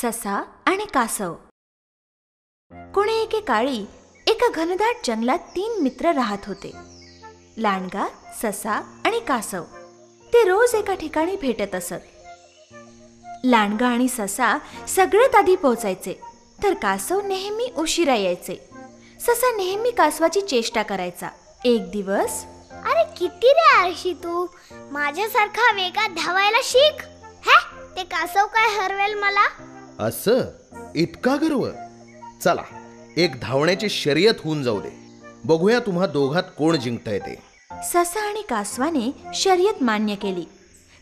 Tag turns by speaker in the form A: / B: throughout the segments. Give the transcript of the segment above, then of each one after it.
A: ससा आणि कासव. कोणे एके काळी एका घनदाट जंगलात 3 मित्र राहत होते. लांडगा, ससा आणि कासव. ते रोज एका ठिकाणी भेटत असत. लांडगा आणि ससा सगळ्यात आधी पोहोचायचे, तर कासव नेहमी उशिरा यायचे. ससा नेहमी कासवाची चेष्टा करायचा. एक दिवस,
B: अरे किती रे आळशी तू, माझ्यासारखा वेगात धावायला शिक. हे ते कासव काय हरवेल मला?
C: असं इतका गर्व? चला, एक धावण्याची शर्यत होऊन जाऊ दे. बघूया तुम्हा दोघात कोण जिंकतंय ते.
A: ससा आणि कासवाने शर्यत मान्य केली.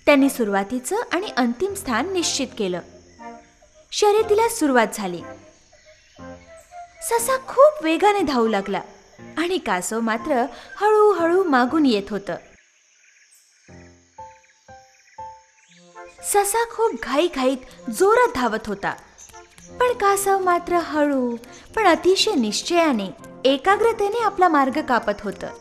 A: त्यांनी सुरुवातीचं आणि अंतिम स्थान निश्चित केलं. शर्यतीला सुरुवात झाली. ससा खूप वेगाने धावू लागला आणि कासव मात्र हळूहळू मागून येत होतं. ससा खूप घाईघाईत जोरात धावत होता, पण कासव मात्र हळू पण अतिशय निश्चयाने, एकाग्रतेने आपला मार्ग कापत होतं.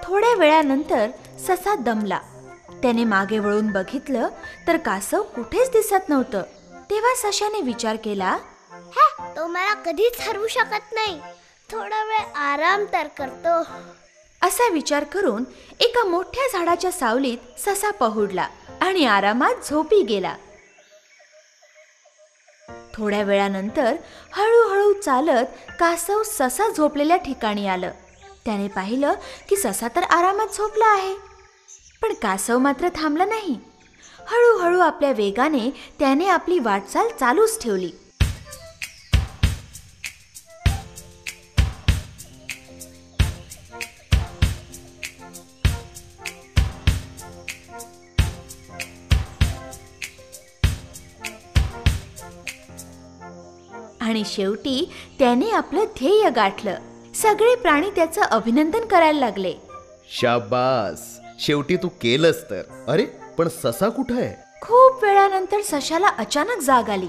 A: थोड्या वेळानंतर ससा दमला. त्याने मागे वळून बघितलं तर कासव कुठेच दिसत नव्हतं. तेव्हा सशाने विचार केला,
B: तो मला कधीच हरवू शकत नाही. थोडा वेळ आराम तर करतो.
A: असा विचार करून एका मोठ्या झाडाच्या सावलीत ससा पहुडला आणि आरामात झोपी गेला. थोड्या वेळानंतर हळूहळू चालत कासव ससा झोपलेल्या ठिकाणी आलं. त्याने पाहिलं की ससा तर आरामात झोपला आहे, पण कासव मात्र थांबला नाही. हळूहळू आपल्या वेगाने त्याने आपली वाटचाल चालूच ठेवली. आणि शेवटी त्याने आपलं ध्येय गाठलं. सगळे प्राणी त्याचं अभिनंदन करायला लागले.
C: शाबास, शेवटी तू केलंस तर. अरे पण ससा कुठं आहे?
A: खूप वेळानंतर सशाला अचानक जाग आली.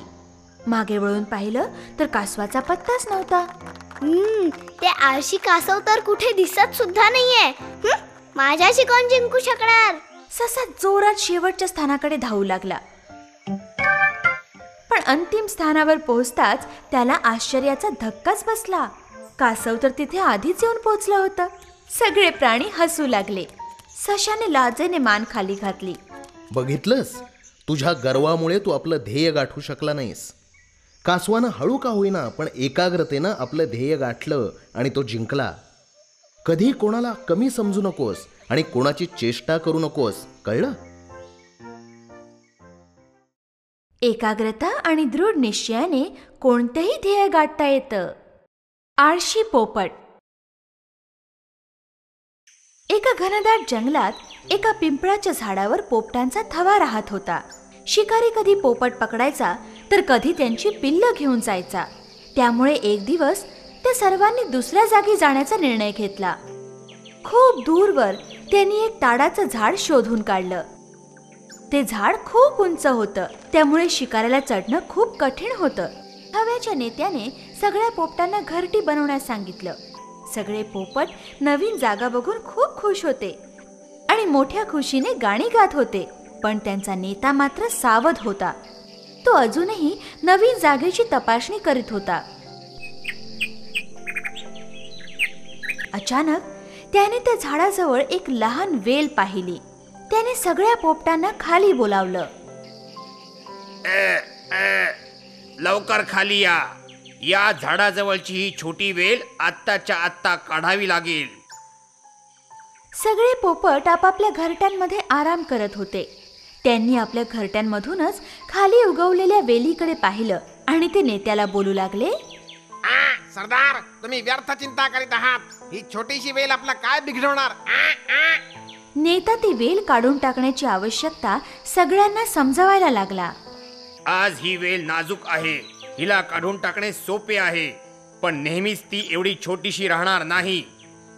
A: मागे वळून पाहिलं तर कासवाचा पत्ताच नव्हता.
B: ते आळशी कासव तर कुठे दिसत सुद्धा नाहीये. माझ्याशी कोण जिंकू शकणार?
A: ससा जोरात शेवटच्या स्थानाकडे धावू लागला. पण अंतिम स्थानावर पोहोचताच त्याला आश्चर्याचा धक्काच बसला. कासव तर तिथे आधीच येऊन पोहोचलं होतं. सगळे प्राणी हसू लागले. सशाने लाजेने मान खाली घातली.
C: बघितलंस, तुझ्या गर्वामुळे तू आपलं ध्येय गाठू शकला नाहीस. कासवानं हळू का होईना पण एकाग्रतेनं आपलं ध्येय गाठलं आणि तो जिंकला. कधी कोणाला कमी समजू नकोस आणि कोणाची चेष्टा करू नकोस, कळलं?
A: एकाग्रता आणि दृढ निश्चयाने कोणतेही ध्येय गाठता येतं. आळशी पोपट. एका घनदाट जंगलात एका पिंपळाच्या झाडावर पोपटांचा थवा राहत होता. शिकारी कधी पोपट पकडायचा तर कधी त्यांची पिल्लं घेऊन जायचा. त्यामुळे एक दिवस त्या सर्वांनी दुसऱ्या जागी जाण्याचा निर्णय घेतला. खूप दूरवर त्यांनी एक ताडाचं झाड शोधून काढलं. ते झाड खूप उंच होतं, त्यामुळे शिकाऱ्याला चढणं खूप कठीण होतं. थव्याच्या नेत्याने सगळ्या पोपटांना घरटी बनवण्यास सांगितलं. सगळे पोपट नवीन जागा बघून खूप खुश होते आणि मोठ्या खुशीने गाणी गात होते. पण त्यांचा नेता मात्र सावध होता. तो अजूनही नवीन जागेची तपासणी करीत होता. अचानक त्याने त्या झाडाजवळ एक लहान वेल पाहिली. त्याने सगळ्या पोपटांना खाली बोलावलं.
D: लवकर खाली या. या झाडाजवळची ही छोटी वेल आत्ताच्या आत्ता काढावी लागेल.
A: सगळे पोपट आपापल्या घरट्यांमध्ये आराम करत होते. त्यांनी आपल्या घरट्यांमधूनच खाली उगवलेल्या वेलीकडे पाहिलं आणि ते नेत्याला बोलू लागले.
E: सरदार, तुम्ही व्यर्थ चिंता करीत आहात. ही छोटीशी वेल आपला काय बिघडवणार?
A: नेता ती वेल काढून टाकण्याची आवश्यकता सगळ्यांना समजावायला लागला.
D: आज ही वेल नाजूक आहे, हिला काढून टाकणे सोपे आहे, पण नेहमीच ती एवढी छोटीशी राहणार नाही.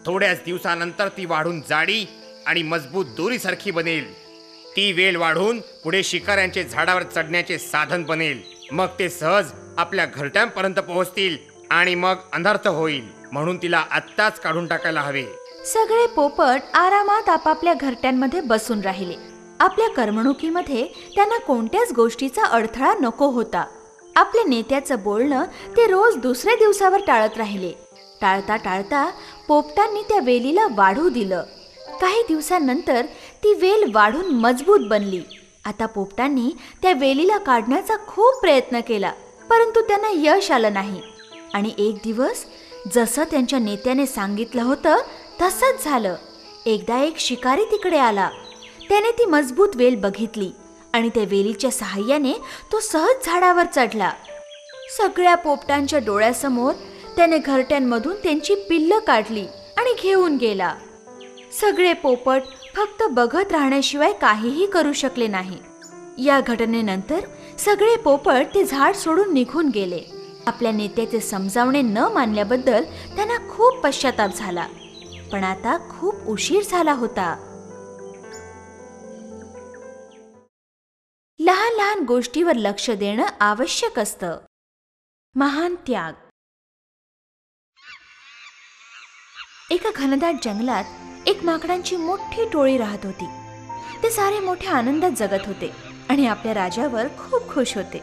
D: थोड्याच दिवसानंतर ती वाढून जाडी आणि मजबूत दोरीसारखी बनेल. ती वेल वाढून पुढे शिकाऱ्यांचे झाडावर चढण्याचे साधन बनेल. मग ते सहज आपल्या घरट्यांपर्यंत पोहोचतील आणि मग अनर्थ होईल. म्हणून तिला आत्ताच काढून टाकायला हवे.
A: सगळे पोपट आरामात आपापल्या घरट्यांमध्ये बसून राहिले. आपल्या करमणुकीमध्ये त्यांना कोणत्याच गोष्टीचा अडथळा नको होता. आपल्या नेत्याचं बोलणं ते रोज दुसऱ्या दिवसावर टाळत राहिले. टाळता टाळता पोपटांनी त्या वेलीला वाढू दिलं. काही दिवसांनंतर ती वेल वाढून मजबूत बनली. आता पोपटांनी त्या वेलीला काढण्याचा खूप प्रयत्न केला, परंतु त्यांना यश आलं नाही. आणि एक दिवस जसं त्यांच्या नेत्याने सांगितलं होतं तसंच झालं. एकदा एक शिकारी तिकडे आला. त्याने ती मजबूत वेल बघितली आणि त्या वेलीच्या सहाय्याने तो सहज झाडावर चढला. सगळ्या पोपटांच्या डोळ्यासमोर त्याने घरट्यांमधून त्यांची पिल्लं काढली आणि घेऊन गेला. सगळे पोपट फक्त बघत राहण्याशिवाय काहीही करू शकले नाही. या घटनेनंतर सगळे पोपट ते झाड सोडून निघून गेले. आपल्या नेत्याचे समजावणे न मानल्याबद्दल त्यांना खूप पश्चाताप झाला. पण आता खूप उशीर झाला होता. लहान लहान गोष्टीवर लक्ष देणं आवश्यक असतं. महान त्याग. एका घनदाट जंगलात एक माकडांची मोठी टोळी राहत होती. ते सारे मोठ्या आनंदात जगत होते आणि आपल्या राजावर खूप खुश होते.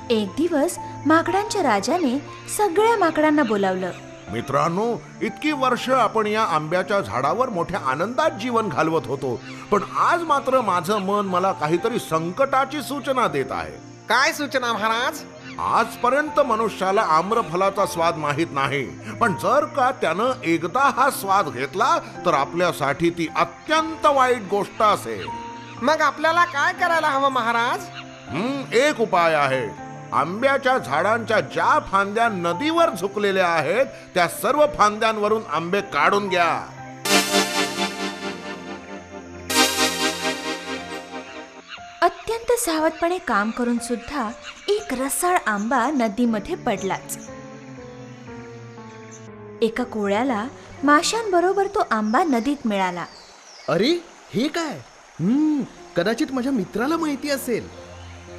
A: एक दिवस माकडांच्या राजाने सगळ्या माकडांना बोलावलं.
F: मित्रांनो, इतकी वर्ष आपण या आंब्याच्या झाडावर मोठ्या आनंदात जीवन घालवत होतो, पण आज मात्र माझं मन मला काहीतरी संकटाची सूचना देत आहे.
E: काय सूचना महाराज?
F: आजपर्यंत मनुष्याला आम्रफलाचा स्वाद माहित नाही, पण जर का त्यानं एकदा हा स्वाद घेतला तर आपल्यासाठी ती अत्यंत वाईट गोष्ट असेल.
E: मग आपल्याला काय करायला हवं महाराज?
F: एक उपाय आहे. आंब्याच्या झाडांच्या ज्या फांद्या नदीवर झुकलेल्या आहेत त्या सर्व फांद्यांवरून आंबे काढून घ्या.
A: अत्यंत सावधपणे काम करून सुद्धा एक रसाळ आंबा नदीमध्ये पडलाच. एका कोळ्याला माशांबरोबर तो आंबा नदीत मिळाला.
C: अरे हे काय? कदाचित माझ्या मित्राला माहिती असेल.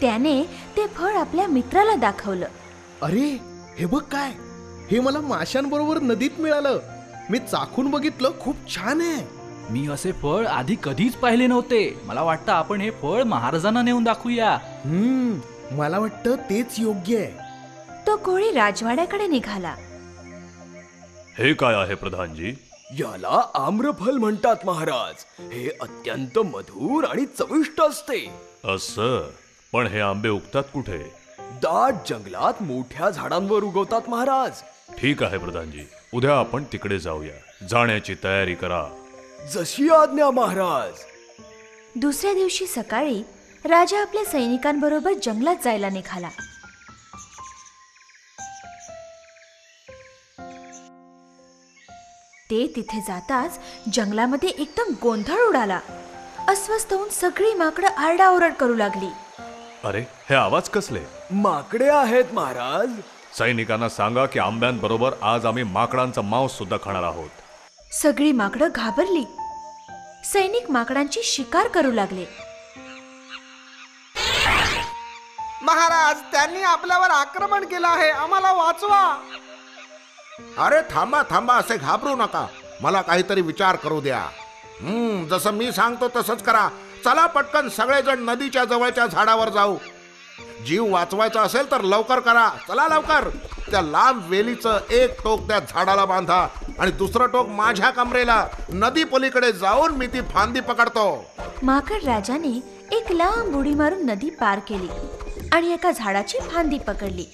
A: त्याने ते फळ आपल्या मित्राला दाखवलं.
C: अरे हे बघ काय, हे मला माशांबरोबर नदीत मिळालं. मी चाखून बघितलं, खूप छान आहे.
G: मी असे फळ आधी कधीच पाहिले नव्हते. मला वाटतं आपण हे फळ महाराजांना नेऊन दाखवूया.
C: मला वाटतं तेच योग्य आहे.
A: तो कोळी राजवाड्याकडे निघाला.
H: हे काय आहे प्रधानजी?
I: याला आम्रफल म्हणतात महाराज. हे अत्यंत मधुर आणि चविष्ट असते.
H: असं? पण हे आंबे उगतात कुठे?
I: दाट जंगलात मोठ्या झाडांवर उगवतात महाराज.
H: ठीक आहे प्रधानजी, उद्या आपण तिकडे जाऊया. जाण्याची तयारी करा.
I: जशी आज्ञा महाराज.
A: दुसऱ्या दिवशी सकाळी राजा आपल्या सैनिकांबरोबर जंगलात जायला निघाला. ते तिथे जाताच जंगलामध्ये एकदम गोंधळ उडाला. अस्वस्थ होऊन सगळी माकडं आरडाओरड करू लागली.
H: अरे हे आवाज कसले?
I: माकडे आहेत महाराज.
H: सैनिकांना सांगा की आंब्यांबरोबर आज आम्ही माकडांचा मांस सुद्धा खाणार आहोत.
A: सगळी माकडं घाबरली. सैनिक माकडांची शिकार करू लागले.
E: महाराज, त्यांनी आपल्यावर आक्रमण केलं आहे. आम्हाला वाचवा.
F: अरे थांबा थांबा, असे घाबरू नका. मला काहीतरी विचार करू द्या. जसं मी सांगतो तसंच करा. चला पटकन सगळेजण नदीच्या जवळच्या झाडावर जाऊ. जीव वाचवायचा असेल तर लवकर करा. चला लवकर. त्या लांब वेलीचं एक टोक त्या झाडाला बांधा आणि दुसरं टोक माझ्या कमरेला. नदी पलीकडे जाऊन मी ती फांदी पकडतो.
A: माकड राजाने एक लांब उडी मारून नदी पार केली आणि एका झाडाची फांदी पकडली.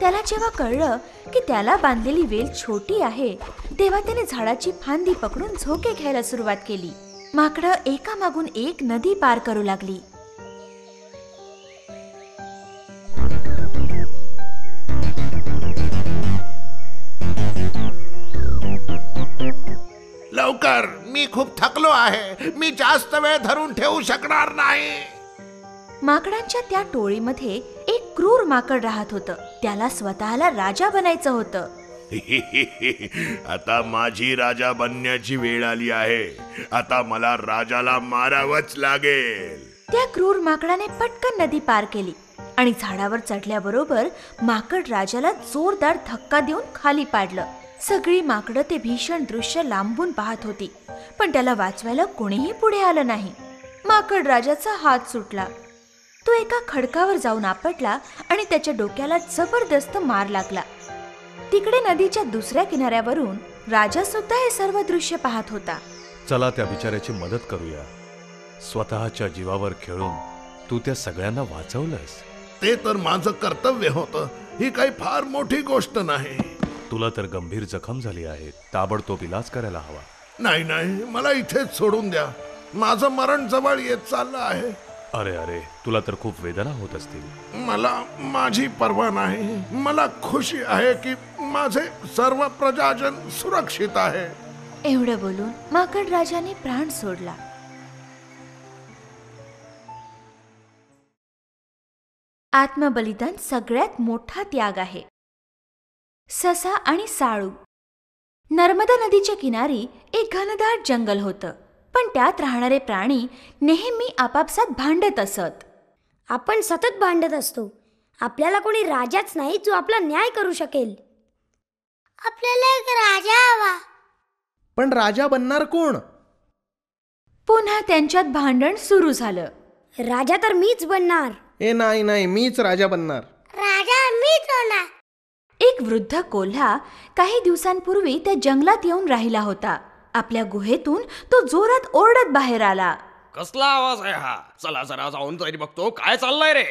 A: त्याला जेव्हा कळलं की त्याला बांधलेली वेल छोटी आहे, तेव्हा त्याने झाडाची फांदी पकडून झोके घ्यायला सुरुवात केली. माकडं एकामागून एक नदी पार करू लागली.
F: लवकर, मी खूप थकलो आहे. मी जास्त वेळ धरून ठेवू शकणार नाही.
A: माकडांच्या त्या टोळीमध्ये एक क्रूर माकड राहत होतं. त्याला स्वतःला राजा बनायचं होतं.
F: आता माझी राजा बनण्याची वेळ आली आहे. आता मला राजाला मारावंच लागेल.
A: त्या क्रूर माकडाने पटकन नदी पार केली आणि झाडावर चढल्याबरोबर माकड राजाला जोरदार धक्का देऊन खाली पाडलं. सगळी माकडं ते भीषण दृश्य लांबून पाहत होती, पण त्याला वाचवायला कोणीही पुढे आलं नाही. माकड राजाचा हात सुटला. तो एका खडकावर जाऊन आपटला आणि त्याच्या डोक्याला जबरदस्त मार लागला. तिकडे नदीच्या दुसऱ्या किनाऱ्यावरून राजा सुद्धा हे सर्व दृश्य पाहत होता.
H: चला त्या बिचाऱ्याची मदत करूया. स्वतःच्या जीवावर खेळून तू त्या सगळ्यांना वाचवलंस.
F: ते तर माझं कर्तव्य होतं. ही काही फार मोठी गोष्ट नाही.
H: तुला तर गंभीर जखम झाली आहे. ताबडतोब इलाज करायला हवा.
F: नाही नाही, मला इथेच सोडून द्या. माझं मरण जवळ येत चाललं आहे.
H: अरे अरे, तुला तर खूप वेदना होत असतील.
F: मला माझी पर्वा नाही. मला खुशी आहे की माझे सर्व प्रजाजन सुरक्षित आहे.
A: एवढं बोलून माकड राजाने प्राण सोडला. आत्मबलिदान सगळ्यात मोठा त्याग आहे. ससा आणि साळू. नर्मदा नदीच्या किनारी एक घनदाट जंगल होतं, पण त्यात राहणारे प्राणी नेहमी आपापसात भांडत असत.
B: आपण सतत भांडत असतो. आपल्याला कोणी राजाच नाही जो आपला न्याय करू शकेल. आपल्याला एक राजा हवा.
C: पण राजा बनणार कोण?
A: पुन्हा त्यांच्यात भांडण सुरू झालं.
B: राजा तर मीच बनणार.
C: नाही नाही, मीच राजा बनणार.
B: राजा मीच होणार.
A: एक वृद्ध कोल्हा काही दिवसांपूर्वी त्या जंगलात येऊन राहिला होता. आपल्या गुहेतून तो जोरात ओरडत बाहेर आला.
I: कसला आवाज आहे हा? चला जरा जाऊन तरी बघतो काय चाललंय रे.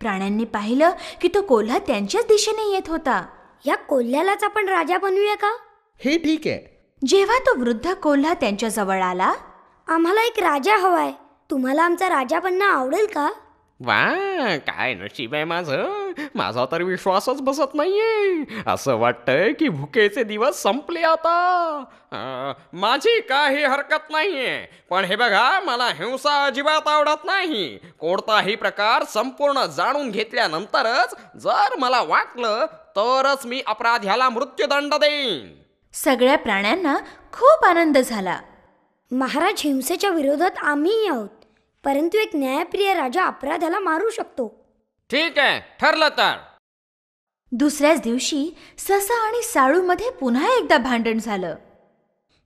A: प्राण्यांनी पाहिलं की तो कोल्हा त्यांच्याच दिशेने येत होता.
B: या कोल्ह्यालाच आपण राजा बनवूया का?
C: हे ठीक आहे.
A: जेव्हा तो वृद्ध कोल्हा त्यांच्या जवळ आला,
B: आम्हाला एक राजा हवाय. तुम्हाला आमचा राजा बनणं आवडेल का?
I: वा, काय नशीब आहे माझं. माझा तर विश्वासच बसत नाहीये. असं वाटतंय की भुकेचे दिवस संपले आता. माझी काही हरकत नाहीये, पण हे बघा, मला हिंसा अजिबात आवडत नाही. कोणताही प्रकार संपूर्ण जाणून घेतल्यानंतरच जर मला वाटलं तरच मी अपराध्याला मृत्यूदंड देईन.
A: सगळ्या प्राण्यांना खूप आनंद झाला.
B: महाराज, हिंसेच्या विरोधात आम्हीही आहोत, परंतु एक न्यायप्रिय राजा अपराध्याला मारू शकतो.
I: ठीक आहे, ठरलं तर.
A: दुसऱ्याच दिवशी ससा आणि साळू मध्ये पुन्हा एकदा भांडण झालं.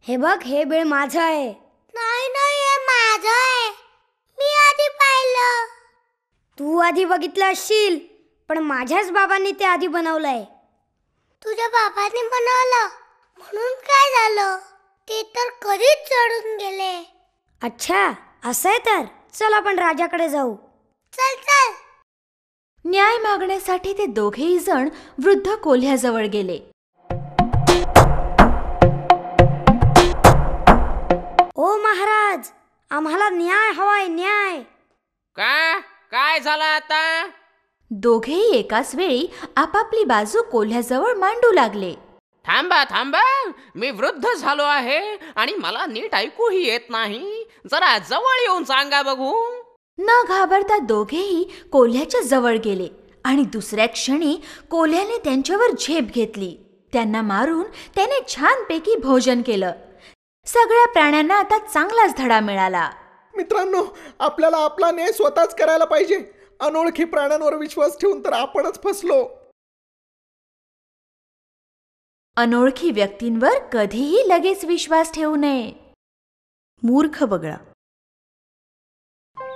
B: हे बघ, हे बेळ माझं आहे. नाही नाही, हे माझं आहे. मी आधी पाहिलं. तू आधी बघितलं असशील, पण माझ्याच बाबांनी ते आधी बनवलंय. तुझ्या बाबांनी बनवलं म्हणून काय झालं? ते तर कधीच चढून गेले. अच्छा, असं आहे तर चल आपण राजाकडे जाऊ. चल चल.
A: न्याय मागण्यासाठी ते दोघेही जण वृद्ध कोल्ह्याजवळ गेले.
B: ओ महाराज, आम्हाला न्याय हवाय, न्याय.
I: काय झालं आता?
A: दोघेही एकाच वेळी आपापली बाजू कोल्ह्याजवळ मांडू लागले.
I: थांबा थांबा, मी वृद्ध झालो आहे आणि मला नीट ऐकूही येत नाही. जरा जवळ येऊन सांगा बघू.
A: न घाबरता दोघेही कोल्ह्याच्या जवळ गेले आणि दुसऱ्या क्षणी कोल्ह्याने त्यांच्यावर झेप घेतली. त्यांना मारून त्याने छानपैकी भोजन केलं. सगळ्या प्राण्यांना आता चांगलाच धडा मिळाला.
C: मित्रांनो, आपल्याला आपला न्याय स्वतःच करायला पाहिजे. अनोळखी प्राण्यांवर विश्वास ठेवून तर आपणच फसलो.
A: अनोळखी व्यक्तींवर कधीही लगेच विश्वास ठेवू नये.
J: मूर्ख बगळा.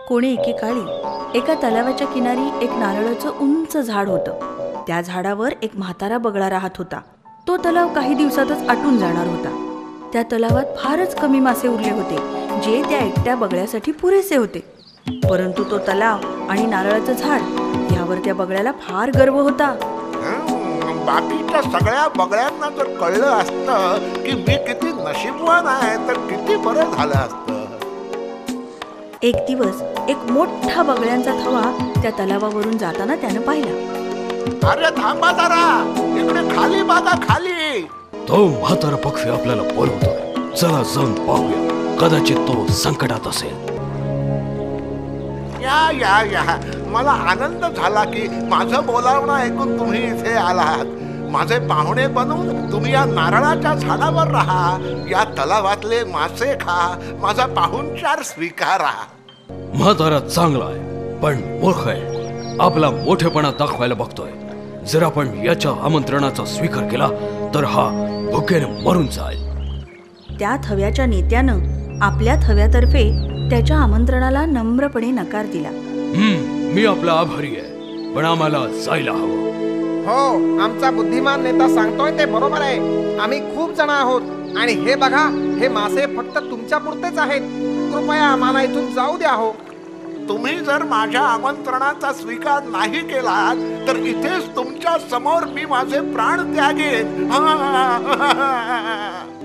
J: कोणी एकेकाळी एका तलावाच्या किनारी एक नारळाचं उंच झाड होतं. त्या झाडावर एक म्हातारा बगळा राहत होता. तो तलाव काही दिवसातच आटून जाणार होता. त्या तलावात फारच कमी मासे उरले होते, जे त्या एकट्या बगळ्यासाठी पुरेसे होते. परंतु तो तलाव आणि नारळाचं झाड यावर त्या बगळ्याला फार गर्व होता.
F: बाकीच्या सगळ्या बगळ्यांना जर कळलं असतं की मी किती नशीबवान आहे तर किती बरं झालं असतं.
J: एक दिवस एक मोठा बगळ्यांचा थवा त्या तलावावरून जाताना त्यानं पाहिला.
F: अरे थांबा जरा, इकडे खाली बघा, खाली.
I: तो म्हातारा पक्षी आपल्याला बोलवतोय. चला जाऊन पाहूया. कदाचित तो संकटात असेल.
F: या या या, मला आनंद झाला की माझं बोलावणं ऐकून तुम्ही इथे आलात. माझे पाहुणे बनून तुम्ही या नारळाच्या झाडावर राहा, या तलावातले मासे खा, माझा पाहुणचार स्वीकारा.
I: म्हातारा चांगला आहे पण मूर्ख आहे. आपला मोठेपणा दाखवायला बघतोय. जर आपण याच्या आमंत्रणाचा स्वीकार केला तर हा भुकेने मरून जाईल.
J: त्या थव्याच्या नेत्यानं आपल्या थव्यातर्फे त्याच्या आमंत्रणाला नम्रपणे नकार दिला.
I: मी आपला आभारी आहे पण आम्हाला जायला हवं.
E: हो, आमचा बुद्धिमान नेता सांगतोय ते बरोबर आहे. आम्ही खूप जण आहोत आणि हे बघा, हे मासे फक्त तुमच्या पुरतेच आहेत. कृपया आम्हाला इथून जाऊ द्या. हो,
F: तुम्ही जर माझ्या आमंत्रणाचा स्वीकार नाही केला तर इथेच तुमच्या समोर मी माझे प्राण त्यागेन.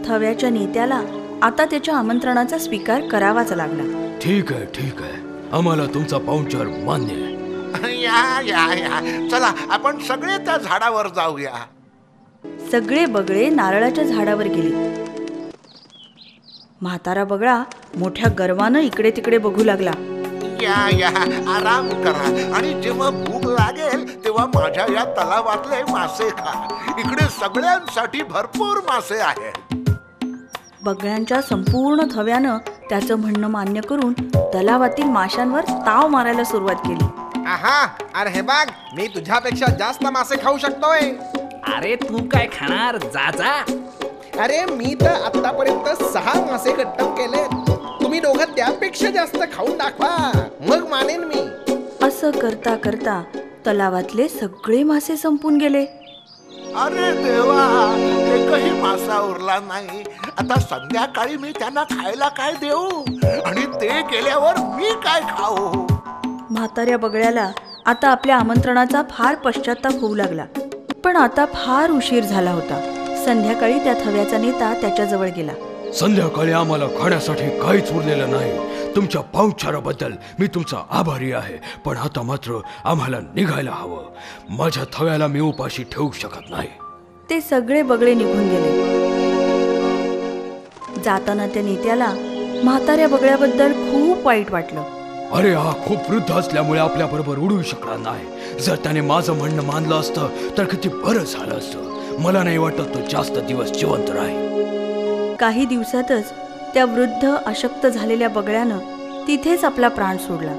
J: थव्याच्या नेत्याला आता त्याच्या आमंत्रणाचा स्वीकार करावाच लागला.
I: ठीक आहे, आम्हाला तुमचा पाहुणचार मान्य आहे.
F: या या या, चला आपण सगळे त्या झाडावर जाऊया.
J: सगळे बगळे नारळाच्या झाडावर गेले. म्हातारा बगळा मोठ्या गर्वानं इकडे तिकडे बघू लागला.
F: या या, आराम करा आणि जेव्हा भूक लागेल तेव्हा माझ्या या तलावातले मासे खा. इकडे सगळ्यांसाठी भरपूर मासे आहेत.
J: बगळ्यांच्या संपूर्ण थव्यानं त्याचं म्हणणं मान्य करून तलावातील माशांवर ताव मारायला सुरुवात केली.
E: आहा, अरे हे बघ, मी तुझ्यापेक्षा जास्त मासे खाऊ शकतोय.
G: अरे तू काय खाणार? जा.
E: अरे मी तर आतापर्यंत 6 मासे गट्टम केले. तुम्ही दोघं त्यापेक्षा जास्त खाऊन दाखवा, मग मानेन मी.
J: असं करता करता तलावातले सगळे मासे संपून गेले.
F: अरे देवा, एकही मासा उरला नाही. आता संध्याकाळी मी त्यांना खायला काय देऊ आणि ते गेल्यावर मी काय खाऊ?
J: म्हाताऱ्या बगळ्याला आता आपल्या आमंत्रणाचा फार पश्चाताप होऊ लागला. पण आता फार उशीर झाला होता. संध्याकाळी त्या थव्याचा नेता त्याच्याजवळ गेला.
I: संध्याकाळी आम्हाला खाण्यासाठी काहीच उरलेलं नाही. तुमच्या पाहुणचाराबद्दल मी तुमचा आभारी आहे पण आता मात्र आम्हाला निघायला हवं. माझ्या थव्याला मी उपाशी ठेवू शकत नाही.
J: ते सगळे बगळे निघून गेले. जाताना त्या नेत्याला म्हाताऱ्या बगळ्याबद्दल खूप वाईट वाटलं.
I: अरे हा खूप वृद्ध असल्यामुळे आपल्या बरोबर उडू शकणार नाही. जर त्याने माझं म्हणणं मानलं असतं तर किती बरं झालं असतं. मला नाही वाटत तो जास्त दिवस जिवंत राहील.
J: काही दिवसातच त्या वृद्ध अशक्त झालेल्या बगळ्यानं तिथेच आपला प्राण सोडला.